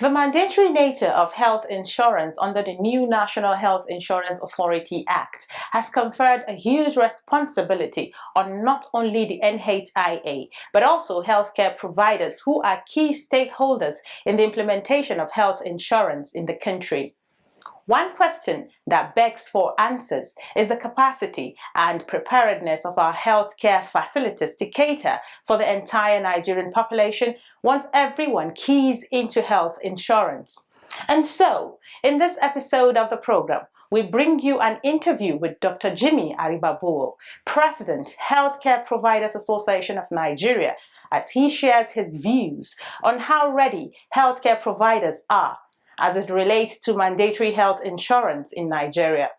The mandatory nature of health insurance under the new National Health Insurance Authority Act has conferred a huge responsibility on not only the NHIA, but also healthcare providers who are key stakeholders in the implementation of health insurance in the country. One question that begs for answers is the capacity and preparedness of our healthcare facilities to cater for the entire Nigerian population once everyone keys into health insurance. And so, in this episode of the program, we bring you an interview with Dr. Jimmy Arigbabuwo, President, Healthcare Providers Association of Nigeria, as he shares his views on how ready healthcare providers are as it relates to mandatory health insurance in Nigeria.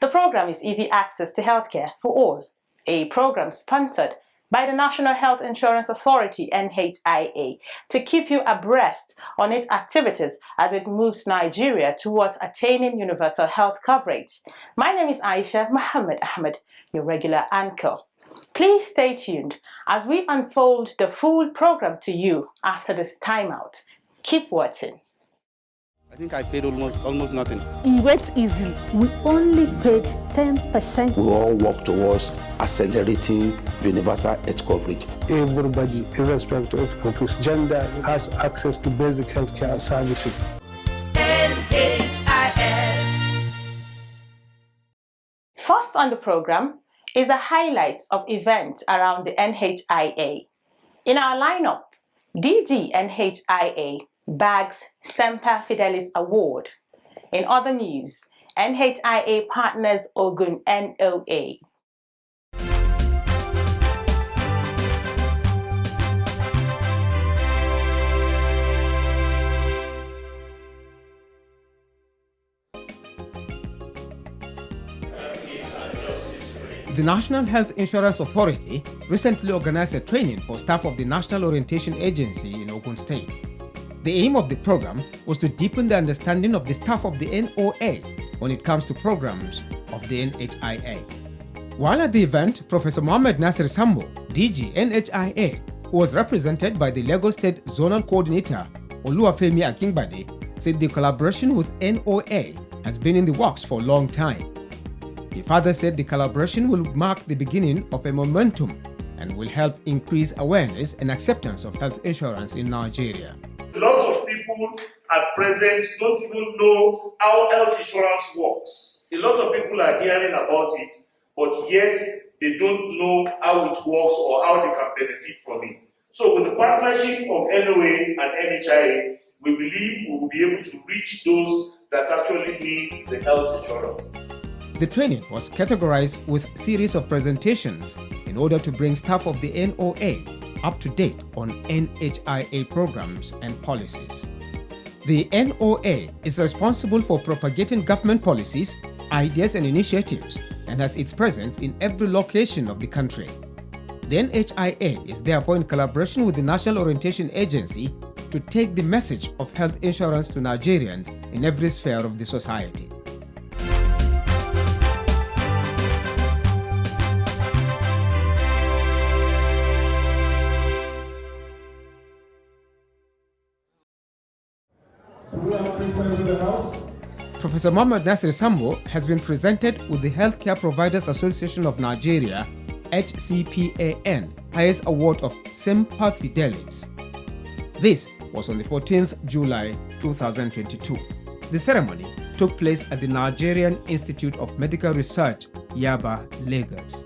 The program is Easy Access to Healthcare for All, a program sponsored by the National Health Insurance Authority, NHIA, to keep you abreast on its activities as it moves Nigeria towards attaining universal health coverage. My name is Aisha Muhammad Ahmed, your regular anchor. Please stay tuned as we unfold the full program to you after this timeout. Keep watching. I think I paid almost nothing. It went easy. We only paid 10%. We all work towards accelerating universal health coverage. Everybody, irrespective of his gender, has access to basic healthcare services. NHIA. First on the program is a highlights of events around the NHIA. In our lineup, DG NHIA bags Semper Fidelis Award. In other news, NHIA partners Ogun NOA. The National Health Insurance Authority recently organized a training for staff of the National Orientation Agency in Ogun State. The aim of the program was to deepen the understanding of the staff of the NOA when it comes to programs of the NHIA. While at the event, Professor Mohammed Nasir Sambo, DG NHIA, who was represented by the Lagos State Zonal Coordinator Oluwafemi Akingbade, said the collaboration with NOA has been in the works for a long time. He further said the collaboration will mark the beginning of a momentum and will help increase awareness and acceptance of health insurance in Nigeria. Lots of people at present don't even know how health insurance works. A lot of people are hearing about it, but yet they don't know how it works or how they can benefit from it. So with the partnership of NOA and NHIA, we believe we will be able to reach those that actually need the health insurance. The training was categorized with a series of presentations in order to bring staff of the NOA up to date on NHIA programs and policies. The NOA is responsible for propagating government policies, ideas and initiatives and has its presence in every location of the country. The NHIA is therefore in collaboration with the National Orientation Agency to take the message of health insurance to Nigerians in every sphere of the society. Professor Mohammed Nasir Sambo has been presented with the Healthcare Providers Association of Nigeria, HCPAN, highest award of Semper Fidelis. This was on the 14th July 2022. The ceremony took place at the Nigerian Institute of Medical Research, Yaba, Lagos.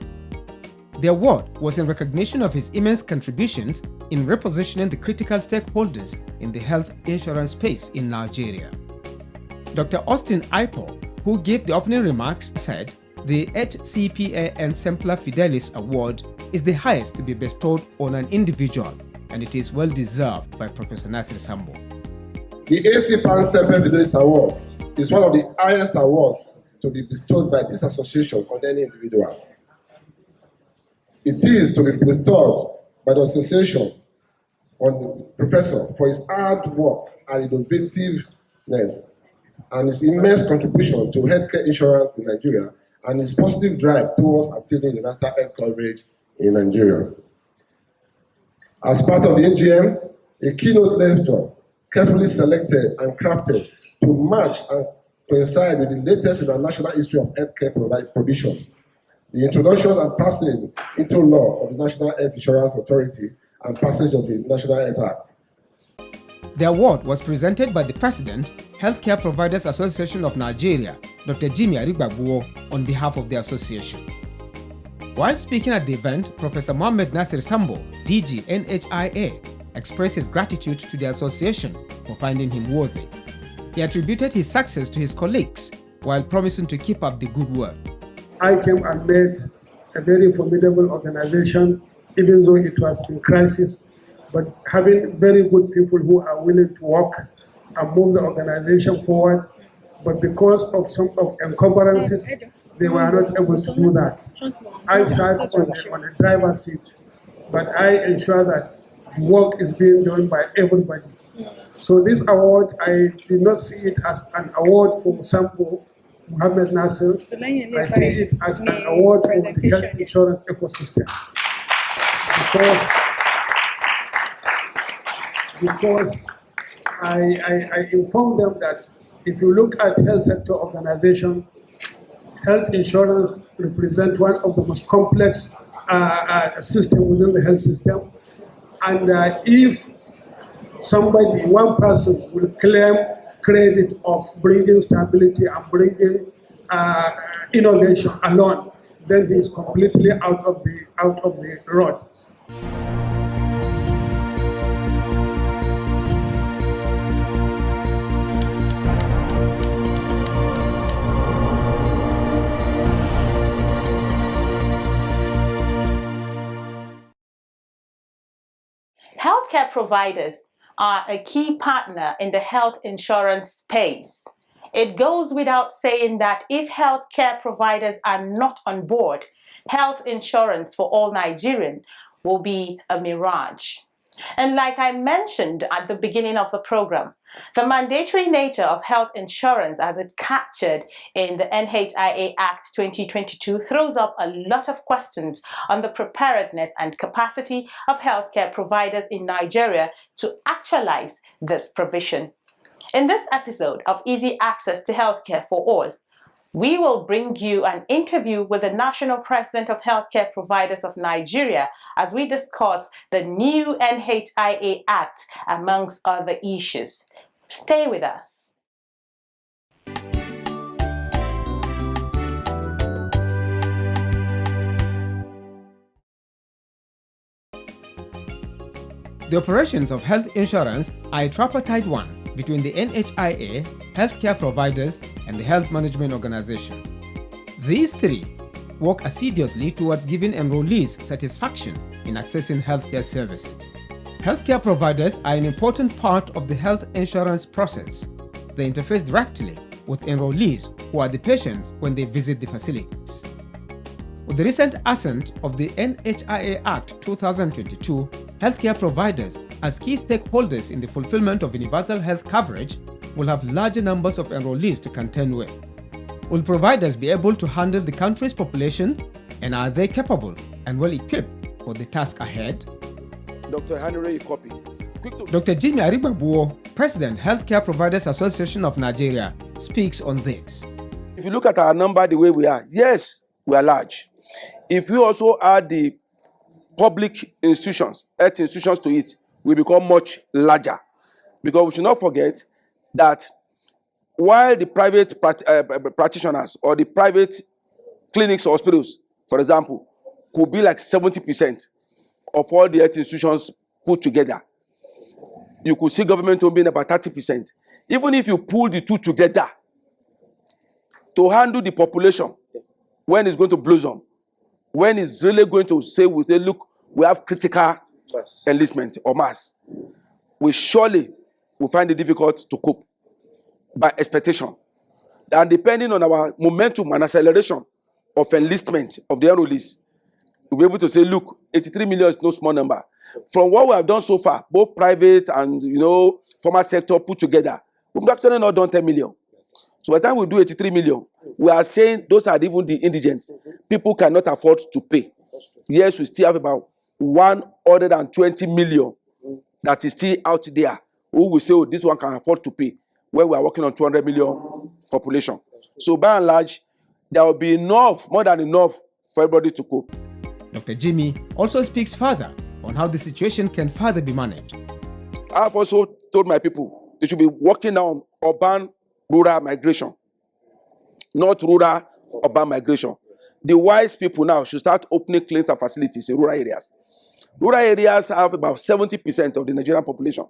The award was in recognition of his immense contributions in repositioning the critical stakeholders in the health insurance space in Nigeria. Dr. Austin Ipo, who gave the opening remarks, said the HCPAN Semper Fidelis Award is the highest to be bestowed on an individual, and it is well deserved by Professor Nasir Sambo. The HCPAN Semper Fidelis Award is one of the highest awards to be bestowed by this association on any individual. It is to be bestowed by the association on the professor for his hard work and innovativeness and his immense contribution to healthcare insurance in Nigeria and his positive drive towards attaining universal health coverage in Nigeria. As part of the AGM, a keynote lecturer carefully selected and crafted to match and coincide with the latest in the national history of healthcare provision, the introduction and passing into law of the National Health Insurance Authority, and passage of the National Health Act. The award was presented by the President, Healthcare Providers Association of Nigeria, Dr. Jimmy Arigbabuwo, on behalf of the association. While speaking at the event, Professor Mohammed Nasir Sambo, DG NHIA, expressed his gratitude to the association for finding him worthy. He attributed his success to his colleagues while promising to keep up the good work. I came and met a very formidable organization, even though it was in crisis, but having very good people who are willing to work and move the organization forward. But because of some of encumbrances, they were not able to do that. I sat on the driver's seat, but I ensure that the work is being done by everybody. So this award, I did not see it as an award for Sambo Mohammed Nasir. I see it as an award for the health insurance ecosystem. Because I informed them that if you look at health sector organization, health insurance represents one of the most complex systems within the health system. And if somebody, one person will claim credit of bringing stability and bringing innovation alone, then he is completely out of the road. Healthcare providers are a key partner in the health insurance space. It goes without saying that if healthcare providers are not on board, health insurance for all Nigerians will be a mirage. And like I mentioned at the beginning of the program, the mandatory nature of health insurance as it captured in the NHIA Act 2022 throws up a lot of questions on the preparedness and capacity of healthcare providers in Nigeria to actualize this provision. In this episode of Easy Access to Healthcare for All, we will bring you an interview with the National President of Healthcare Providers of Nigeria as we discuss the new NHIA Act, amongst other issues. Stay with us. The operations of health insurance are a tripartite one between the NHIA, healthcare providers, and the Health Management Organization. These three work assiduously towards giving enrollees satisfaction in accessing healthcare services. Healthcare providers are an important part of the health insurance process. They interface directly with enrollees who are the patients when they visit the facilities. With the recent assent of the NHIA Act 2022, healthcare providers, as key stakeholders in the fulfillment of universal health coverage, will have larger numbers of enrollees to contend with. Will providers be able to handle the country's population, and are they capable and well equipped for the task ahead? Dr. Henry Copy. Dr. Jimmy Arigbabuwo, President, Healthcare Providers Association of Nigeria, speaks on this. If you look at our number the way we are, yes, we are large. If we also add the public institutions, health institutions to it, we become much larger. Because we should not forget that while the private practitioners or the private clinics or hospitals, for example, could be like 70% of all the health institutions put together, you could see government being about 30%. Even if you pull the two together to handle the population when it's going to blossom, when it's really going to say, look, we have critical enlistment or mass, we surely will find it difficult to cope by expectation. And depending on our momentum and acceleration of enlistment of the enrollees, we'll be able to say, look, 83 million is no small number. From what we have done so far, both private and formal sector put together, we've actually not done 10 million. So by the time we do 83 million, we are saying those are even the indigents. People cannot afford to pay. Yes, we still have about 120 million that is still out there who will say, oh, this one can afford to pay, when we are working on 200 million population. So by and large, there will be enough, more than enough, for everybody to cope. Dr. Jimmy also speaks further on how the situation can further be managed. I have also told my people they should be working on urban-rural migration, not rural-urban migration. The wise people now should start opening clinics and facilities in rural areas. Rural areas have about 70% of the Nigerian population,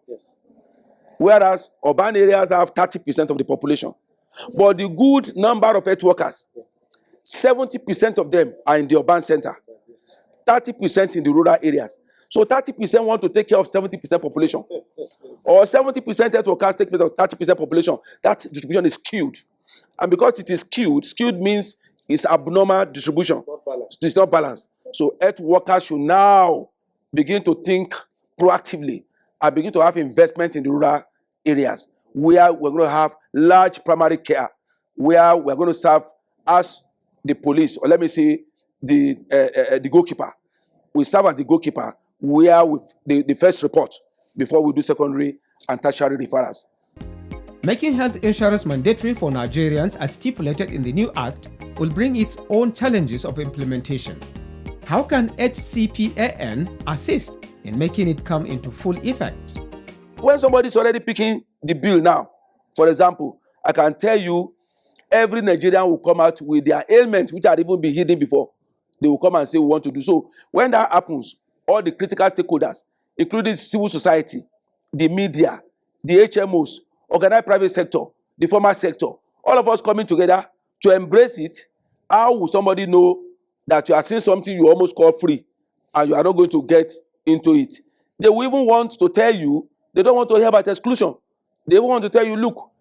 whereas urban areas have 30% of the population. But the good number of health workers, 70% of them are in the urban center, 30% in the rural areas. So 30% want to take care of 70% population, or 70% health workers take care of 30% population. That distribution is skewed. And because it is skewed means it's abnormal distribution. It's not balanced. So health workers should now begin to think proactively and begin to have investment in the rural areas where we're going to have large primary care, where we're going to serve as the police, or let me say the goalkeeper. We serve as the goalkeeper where with the first report before we do secondary and tertiary referrals. Making health insurance mandatory for Nigerians as stipulated in the new act will bring its own challenges of implementation. How can HCPAN assist in making it come into full effect? When somebody is already picking the bill now, for example, I can tell you every Nigerian will come out with their ailments which had even been hidden before. They will come and say we want to do so. When that happens, all the critical stakeholders, including civil society, the media, the HMOs, organized private sector, the formal sector, all of us coming together to embrace it. How will somebody know that you are seeing something you almost call free and you are not going to get into it? They will even want to tell you, they don't want to hear about exclusion. They want to tell you, look,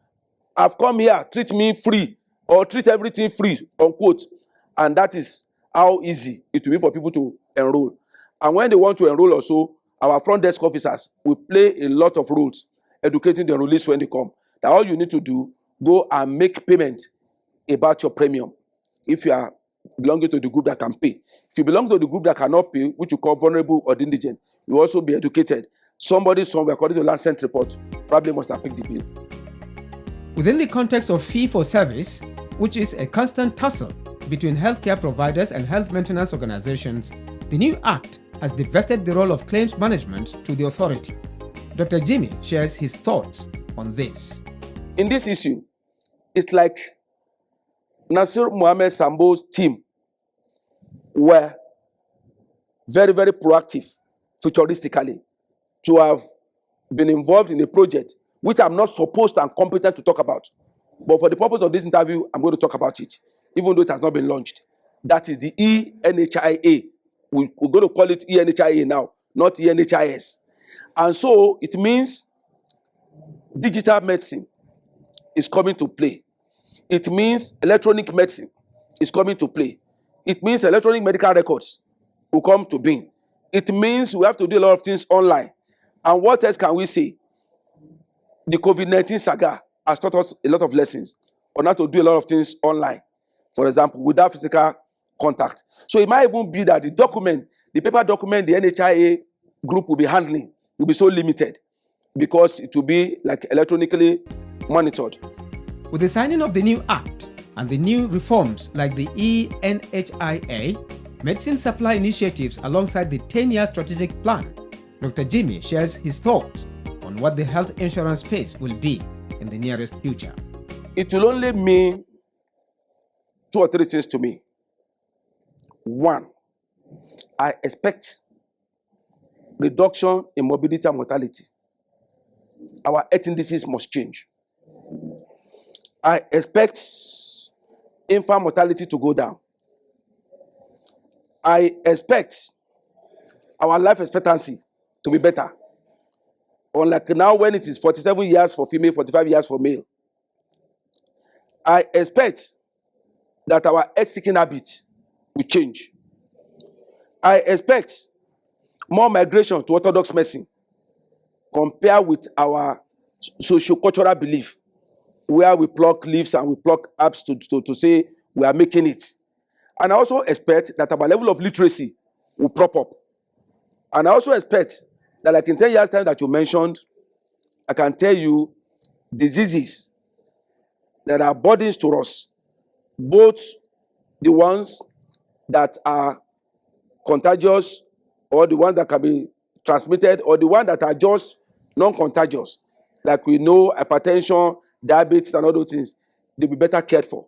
I've come here, treat me free, or treat everything free, unquote. And that is how easy it will be for people to enroll. And when they want to enroll also, our front desk officers will play a lot of roles, educating the enrollees when they come. That all you need to do, go and make payment about your premium. If you are belonging to the group that can pay. If you belong to the group that cannot pay, which you call vulnerable or indigent, you will also be educated. Somebody somewhere, according to the last sent report, probably must have picked the bill. Within the context of fee for service, which is a constant tussle between healthcare providers and health maintenance organizations, the new act has divested the role of claims management to the authority. Dr. Jimmy shares his thoughts on this. In this issue, it's like Nasir Mohammed Sambo's team were very, very proactive, futuristically, to have been involved in a project which I'm not supposed and competent to talk about. But for the purpose of this interview, I'm going to talk about it, even though it has not been launched. That is the NHIA. We're going to call it NHIA now, not NHIS. And so it means digital medicine is coming to play. It means electronic medicine is coming to play. It means electronic medical records will come to being. It means we have to do a lot of things online. And what else can we say? The COVID-19 saga has taught us a lot of lessons on how to do a lot of things online, for example, without physical contact. So it might even be that the document, the paper document the NHIA group will be handling will be so limited because it will be like electronically monitored. With the signing of the new act and the new reforms like the NHIA, medicine supply initiatives alongside the 10-year strategic plan, Dr. Jimmy shares his thoughts on what the health insurance space will be in the nearest future. It will only mean 2 or 3 things to me. One, I expect reduction in morbidity and mortality. Our health indices must change. I expect infant mortality to go down. I expect our life expectancy to be better. Unlike now when it is 47 years for female, 45 years for male. I expect that our health-seeking habits will change. I expect more migration to orthodox medicine compared with our socio-cultural belief, where we pluck leaves and we pluck herbs to say we are making it. And I also expect that our level of literacy will prop up. And I also expect that like in 10 years' time that you mentioned, I can tell you diseases that are burdens to us, both the ones that are contagious or the ones that can be transmitted or the ones that are just non-contagious, like we know hypertension, diabetes and all those things, they'll be better cared for.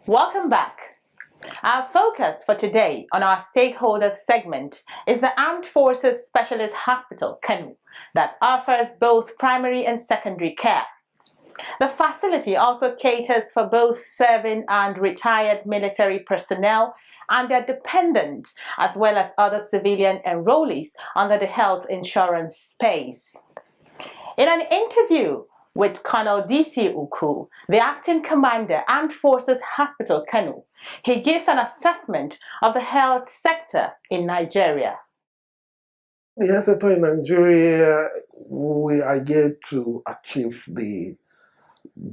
Welcome back. Our focus for today on our stakeholders segment is the Armed Forces Specialist Hospital, Kano, that offers both primary and secondary care. The facility also caters for both serving and retired military personnel and their dependents, as well as other civilian enrollees under the health insurance space. In an interview with Colonel D.C. Uku, the acting commander, Armed Forces Hospital, Kano, he gives an assessment of the health sector in Nigeria. The health sector in Nigeria, we are yet to achieve the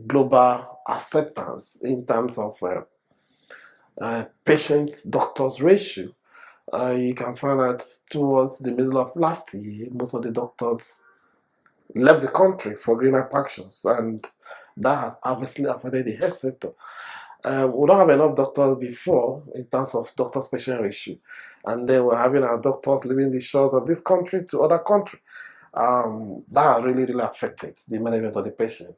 global acceptance in terms of patient-doctors ratio. You can find that towards the middle of last year, most of the doctors left the country for greener pastures, and that has obviously affected the health sector. We don't have enough doctors before in terms of doctor-patient ratio, and then we're having our doctors leaving the shores of this country to other countries. That has really affected the management of the patient.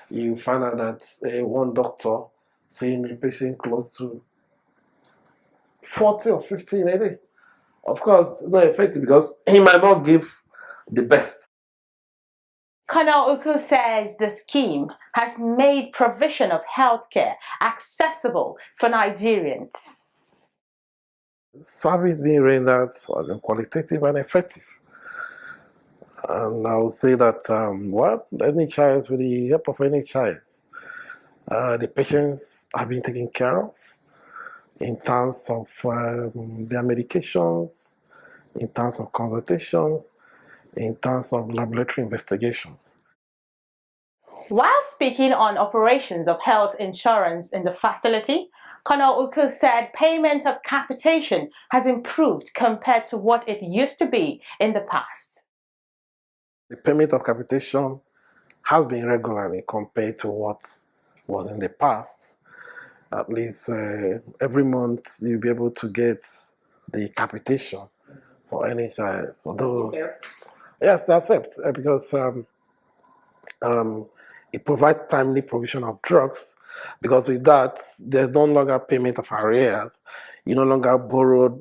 You find out that one doctor seeing a patient close to 40 or 50 in a day. Of course, it's not effective because he might not give the best. Colonel Uku says the scheme has made provision of healthcare accessible for Nigerians. Service being rendered qualitative and effective. And I would say that, NHIS, with the help of NHIS, the patients are being taken care of in terms of their medications, in terms of consultations, in terms of laboratory investigations. While speaking on operations of health insurance in the facility, Colonel Uku said payment of capitation has improved compared to what it used to be in the past. The payment of capitation has been regularly compared to what was in the past. At least every month you'll be able to get the capitation for NHIS. Although, yes, I accept, because it provides timely provision of drugs, because with that, there's no longer payment of arrears. You no longer borrow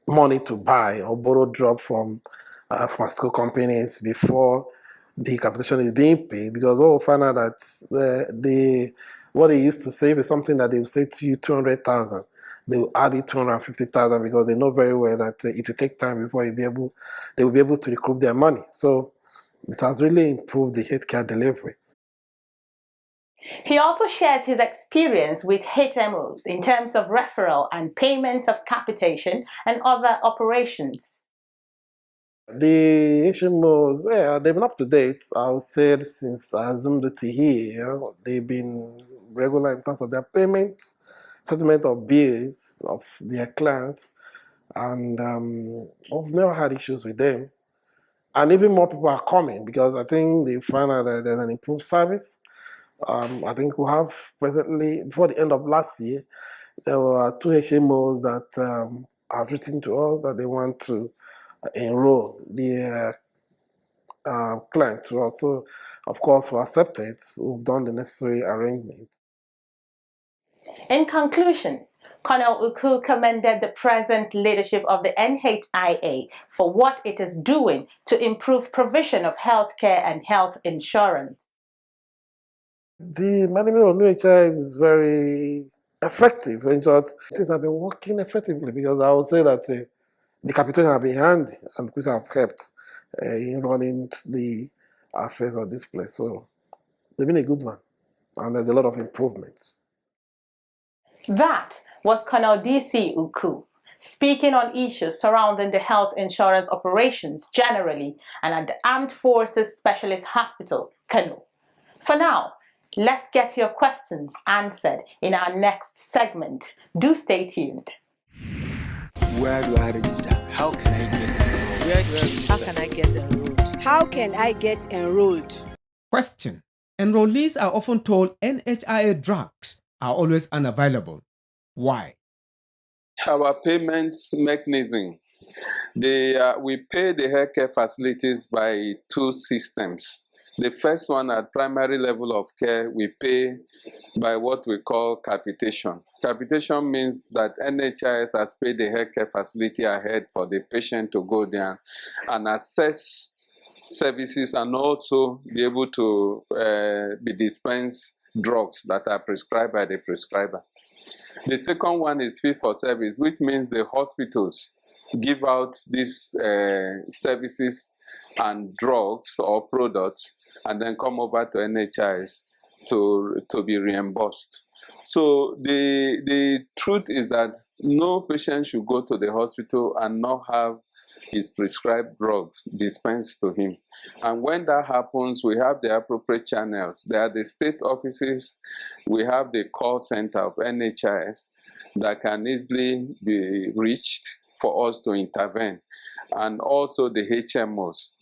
money to buy or borrow drugs from pharmaceutical companies before the capitation is being paid, because we'll find out that what they used to save is something that they will say to you 200,000. They will add it 250,000 because they know very well that it will take time before they will be able to recoup their money. So it has really improved the healthcare delivery. He also shares his experience with HMOs in terms of referral and payment of capitation and other operations. The HMOs, well, they've been up to date. I would say since I assumed duty here, they've been regular in terms of their payments, settlement of bills of their clients, and I've never had issues with them. And even more people are coming because I think they find out that there's an improved service. I think we have presently, before the end of last year, there were 2 HMOs that have written to us that they want to enroll their clients to us. So, of course, we accepted. We've done the necessary arrangements. In conclusion, Colonel Uku commended the present leadership of the NHIA for what it is doing to improve provision of healthcare and health insurance. The management of NHIA is very effective. In short, things have been working effectively because I would say that the capitation have been handy and which have helped in running the affairs of this place. So they've been a good one, and there's a lot of improvements. That was Colonel DC Uku, speaking on issues surrounding the health insurance operations generally and at the Armed Forces Specialist Hospital, Kano. For now, let's get your questions answered in our next segment. Do stay tuned. Where do I register? How can I get enrolled? Where do I register? How can I get enrolled? How can I get enrolled? Question. Enrollees are often told NHIA drugs are always unavailable. Why? Our payment mechanism, we pay the healthcare facilities by 2 systems. The first one, at primary level of care, we pay by what we call capitation. Capitation means that NHIS has paid the healthcare facility ahead for the patient to go there and access services and also be able to be dispensed drugs that are prescribed by the prescriber. The second one is fee for service, which means the hospitals give out these services and drugs or products and then come over to NHIS to be reimbursed. So the truth is that no patient should go to the hospital and not have his prescribed drugs dispensed to him. And when that happens, we have the appropriate channels. There are the state offices, we have the call center of NHIS that can easily be reached for us to intervene, and also the HMOs.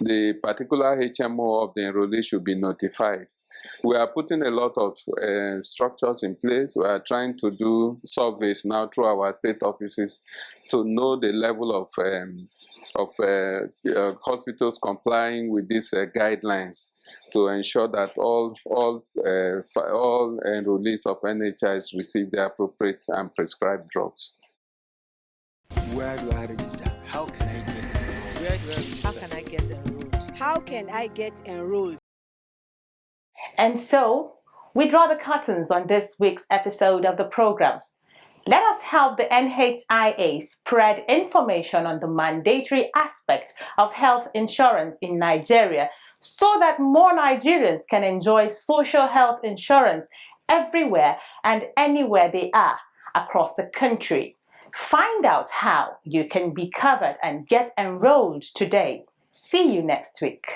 The particular HMO of the enrollee should be notified. We are putting a lot of structures in place. We are trying to do surveys now through our state offices to know the level of hospitals complying with these guidelines to ensure that all enrollees of NHIS receive the appropriate and prescribed drugs. Where do I register? How can I get enrolled? Where do I register? How can I get enrolled? How can I get enrolled? And so, we draw the curtains on this week's episode of the program. Let us help the NHIA spread information on the mandatory aspect of health insurance in Nigeria so that more Nigerians can enjoy social health insurance everywhere and anywhere they are across the country. Find out how you can be covered and get enrolled today. See you next week.